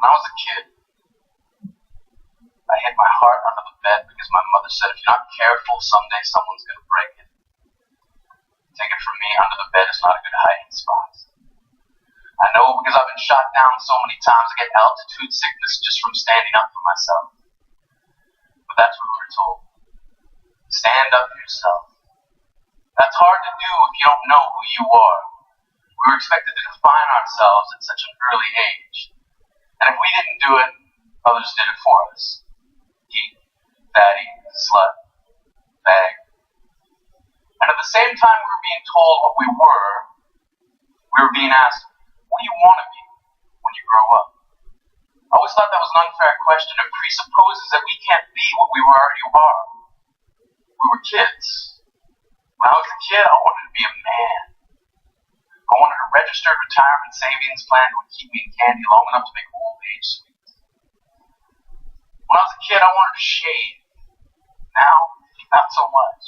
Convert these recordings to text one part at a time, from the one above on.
When I was a kid, I hid my heart under the bed because my mother said if you're not careful, someday someone's going to break it. Take it from me, under the bed is not a good hiding spot. I know because I've been shot down so many times, I get altitude sickness just from standing up for myself. But that's what we were told. Stand up for yourself. That's hard to do if you don't know who you are. We were expected to define ourselves at such an early age. And if we didn't do it, others did it for us. Geek, fatty, slut, bag. And at the same time we were being told what we were being asked, what do you want to be when you grow up? I always thought that was an unfair question. It presupposes that we can't be what we already are. We were kids. When I was a kid, I wanted to be a man. I wanted a registered retirement savings plan that would keep me in candy long enough to make old age sweet. When I was a kid, I wanted to shave. Now, not so much.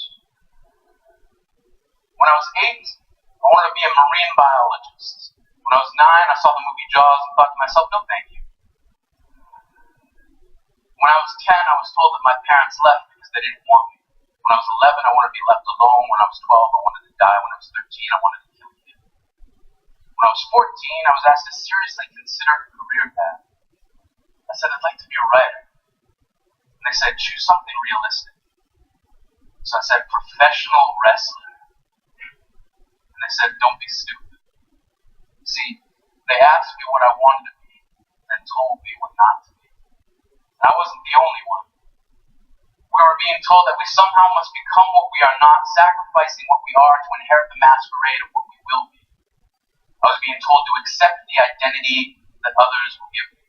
When I was 8, I wanted to be a marine biologist. When I was 9, I saw the movie Jaws and thought to myself, no thank you. When I was 10, I was told that my parents left because they didn't want me. When I was 11, I wanted to be left alone. When I was 12, I wanted to die. When I was 13, I wanted to kill you. When I was 14, I was asked to seriously consider a career path. I said, I'd like to be a writer. And they said, choose something realistic. So I said, professional wrestler. And they said, don't be stupid. See, they asked me what I wanted to be, and told me what not to be. And I wasn't the only one. We were being told that we somehow must become what we are not, sacrificing what we are to inherit the masquerade of what we will be. I was being told to accept the identity that others will give me.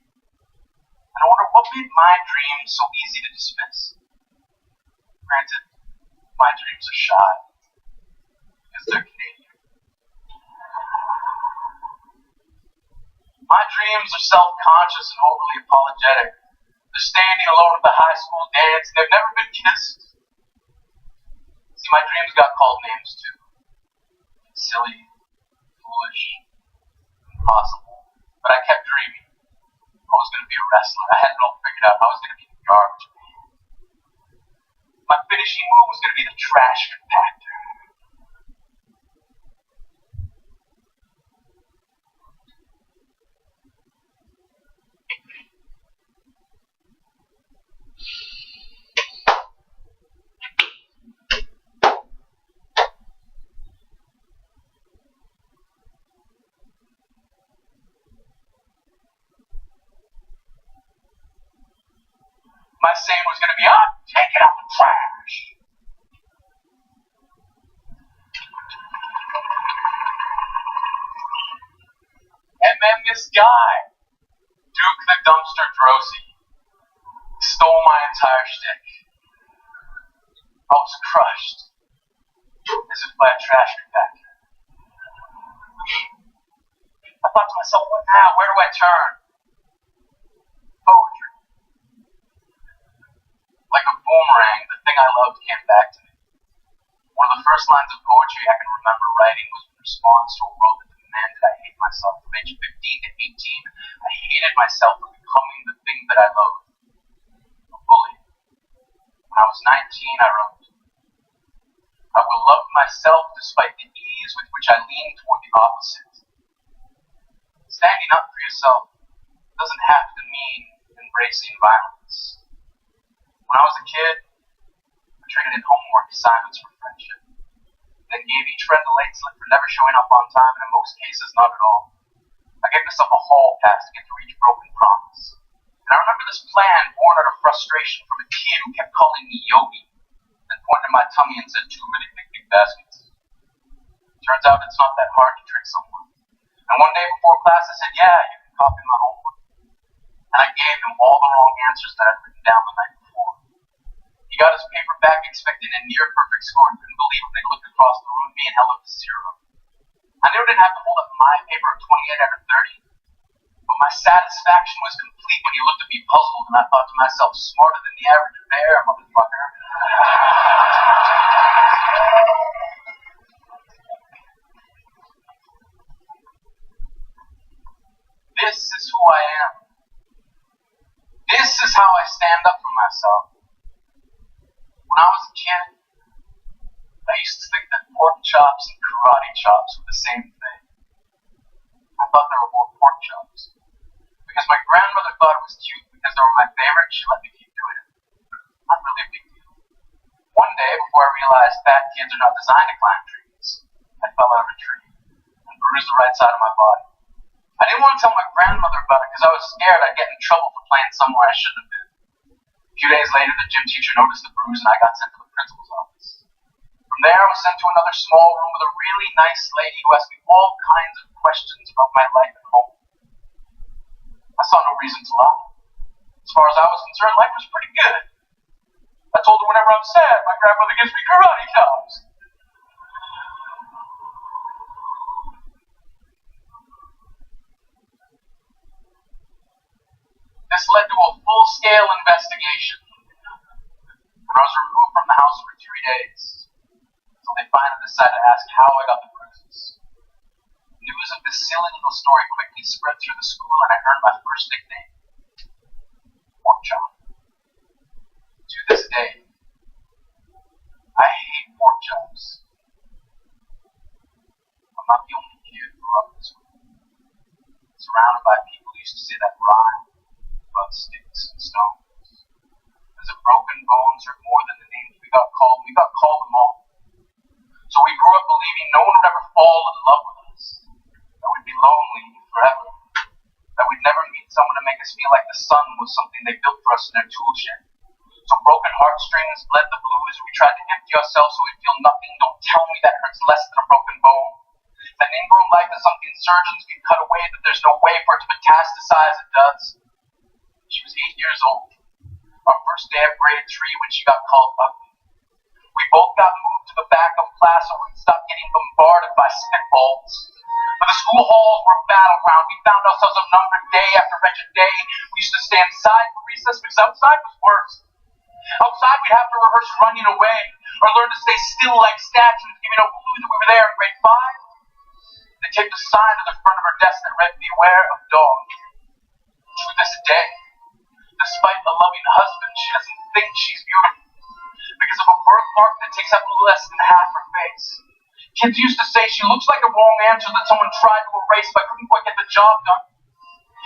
And I wonder what made my dreams so easy to dismiss. Granted, my dreams are shy, because they're Canadian. My dreams are self-conscious and overly apologetic. They're standing alone at the high school dance, and they've never been kissed. See, my dreams got called names too. Silly, foolish, impossible. But I kept dreaming. I was going to be a wrestler. I had it all figured out. I was going to be the garbage man. My finishing move was going to be the trash compactor. My saying was going to be, take it out the trash. And then this guy, Duke the Dumpster Drosy, stole my entire shtick. I was crushed, as if by a trash compactor. I thought to myself, what now? Where do I turn? Poetry. Like a boomerang, the thing I loved came back to me. One of the first lines of poetry I can remember writing was in response to a world that demanded I hate myself. From age 15 to 18, I hated myself for becoming the thing that I loathed. A bully. When I was 19, I wrote, I will love myself despite the ease with which I lean toward the opposite. Standing up for yourself doesn't have to mean embracing violence. When I was a kid, I traded in homework assignments for friendship. Then gave each friend a late slip for never showing up on time, and in most cases, not at all. I gave myself a hall pass to get through each broken promise. And I remember this plan born out of frustration from a kid who kept calling me Yogi, then pointed at my tummy and said, too many picnic baskets. Turns out it's not that hard to trick someone. And one day before class, I said, yeah, you can copy my homework. And I gave him all the wrong answers that I'd written down the night before. He got his paper back expecting a near-perfect score and couldn't believe when they looked across the room at me and held up to 0. I knew I didn't have to hold up my paper at 28 out of 30, but my satisfaction was complete when he looked at me puzzled, and I thought to myself, smarter than the average bear, motherfucker. This is who I am. karate chops were the same thing. I thought they were more pork chops. Because my grandmother thought it was cute because they were my favorite, she let me keep doing it. Not really a big deal. One day, before I realized fat kids are not designed to climb trees, I fell out of a tree and bruised the right side of my body. I didn't want to tell my grandmother about it because I was scared I'd get in trouble for playing somewhere I shouldn't have been. A few days later, the gym teacher noticed the bruise and I got sent to the principal's office. From there, I was sent to another small room with a really nice lady who asked me all kinds of questions about my life at home. I saw no reason to lie. As far as I was concerned, life was pretty good. I told her whenever I'm sad, my grandmother gives me karate chops. This led to a full-scale investigation. And I was removed from the house for 3 days, until they finally decided to ask how I got the bruises. News of this silly little story quickly spread through the school, and I earned my first nickname, Pork Chop. To this day, I hate pork chops. I'm not the only kid who grew up this way. Surrounded by people who used to say that rhyme about sticks and stones. As if broken bones hurt more than the names we got called them all. So we grew up believing no one would ever fall in love with us. That we'd be lonely forever. That we'd never meet someone to make us feel like the sun was something they built for us in their tool shed. So broken heartstrings bled the blues. We tried to empty ourselves so we'd feel nothing. Don't tell me that hurts less than a broken bone. That ingrown life is something surgeons can cut away, that there's no way for it to metastasize. It does. She was 8 years old. Our first day of grade 3 when she got called ugly. We both got moved to the back of class so we'd stop getting bombarded by spitballs. But the school halls were a battleground. We found ourselves outnumbered day after wretched day. We used to stay inside for recess because outside was worse. Outside we'd have to rehearse running away, or learn to stay still like statues, giving no clue that we were there in grade 5. They taped a sign to the front of her desk that read, "Beware of dogs." To this day, despite a loving husband, she doesn't think she's beautiful because of a birthmark that takes up less than half her face. Kids used to say she looks like a wrong answer that someone tried to erase but couldn't quite get the job done.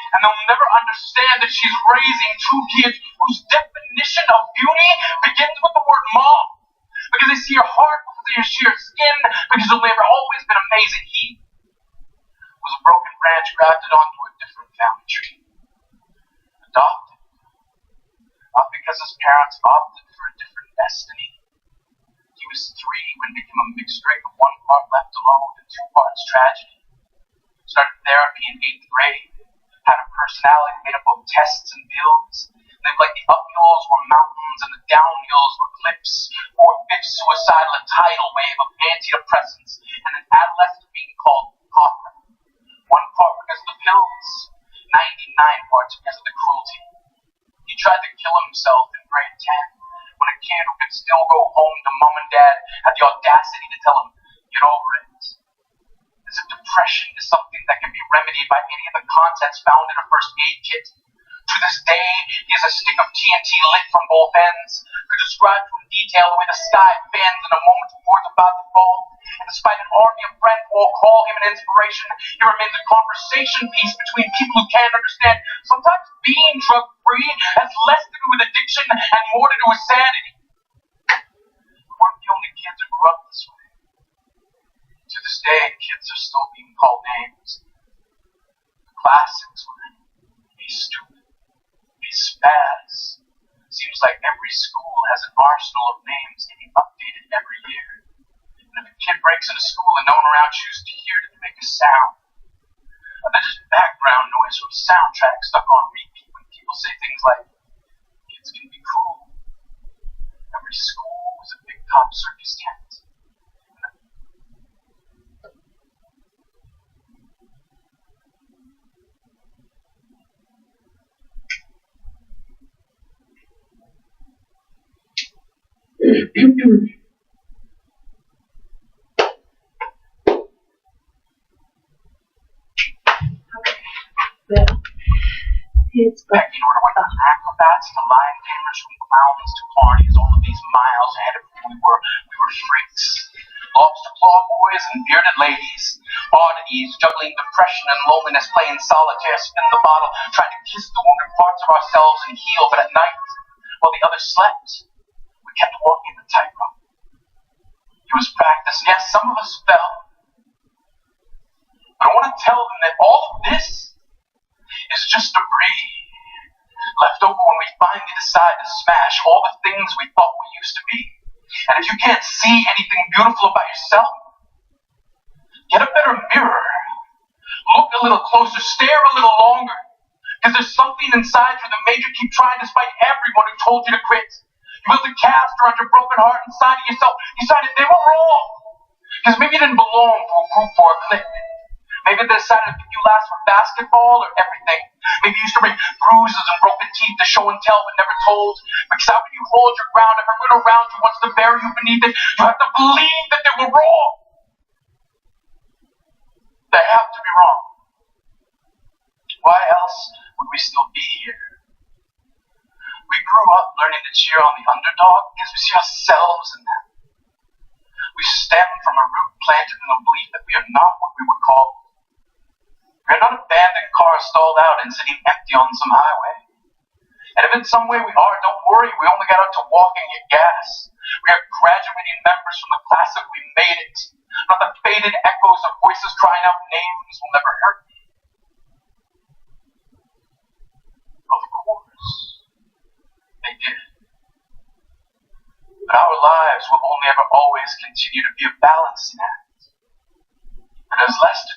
And they'll never understand that she's raising 2 kids whose definition of beauty begins with the word mom. Because they see her heart, because they see her skin, because they've always been amazing. He was a broken branch grafted onto a different family tree. Adopted. Not because his parents opted for a different destiny. He was 3 when it became a mixed drink of 1 part left alone and 2 parts tragedy. Started therapy in 8th grade. Had a personality made up of tests and pills. Lived like the uphills were mountains and the downhills were cliffs. Or a fifth suicidal a tidal wave of antidepressants and an adolescent being called Popper. 1 part because of the pills, 99 parts because of the cruelty. He tried to kill himself in grade 10 when a kid who could still go home to mom and dad had the audacity to tell him, "Get over it." As if depression is something that can be remedied by any of the contents found in a first aid kit. To this day, he has a stick of TNT lit from both ends, could describe in detail the way the sky bends in a moment before it's about to fall. And despite an army of friends who all call him an inspiration, he remains a conversation piece between people who can't understand. Sometimes being drug-free has less to do with addiction and more to do with sanity. We weren't the only kids who grew up this way. To this day, kids are still being called names. The classics were, "Be stupid," "Be spaz." Seems like every school has an arsenal of names getting updated every year. And if a kid breaks into school and no one around chooses to hear it, they make a sound. And they're just background noise from soundtracks stuck on repeat when people say things like, "Kids can be cruel." Every school was a big cop circus tent. It's Pecking order went from acrobats to lion tamers, from clowns to parties, all of these miles ahead of who we were. We were freaks. lobster claw boys and bearded ladies, oddities juggling depression and loneliness, playing solitaire, spin the bottle, trying to kiss the wounded parts of ourselves and heal. But at night, while the others slept, we kept walking the tightrope. It was practice, and yes, some of us fell. But I want to tell them that all of this is just debris left over when we finally decide to smash all the things we thought we used to be. And if you can't see anything beautiful about yourself, get a better mirror. Look a little closer, stare a little longer. Because there's something inside you that made you keep trying despite everyone who told you to quit. You built a cast around your broken heart inside of yourself. You decided they were wrong. Because maybe you didn't belong to a group or a clique. Maybe they decided to pick you last for basketball or everything. Maybe you used to bring bruises and broken teeth to show and tell but never told. Because how can you hold your ground if everyone around you wants to bury you beneath it? You have to believe that they were wrong. They have to be wrong. Why else would we still be here? We grew up learning to cheer on the underdog because we see ourselves in that. We stem from a root planted in the belief that we are not what we were called. We are not abandoned cars stalled out and sitting empty on some highway. And if in some way we are, don't worry, we only got out to walk and get gas. We are graduating members from the class of we made it. Not the faded echoes of voices crying out names will never hurt me. Of course, they did. But our lives will only ever always continue to be a balancing act. And there's less to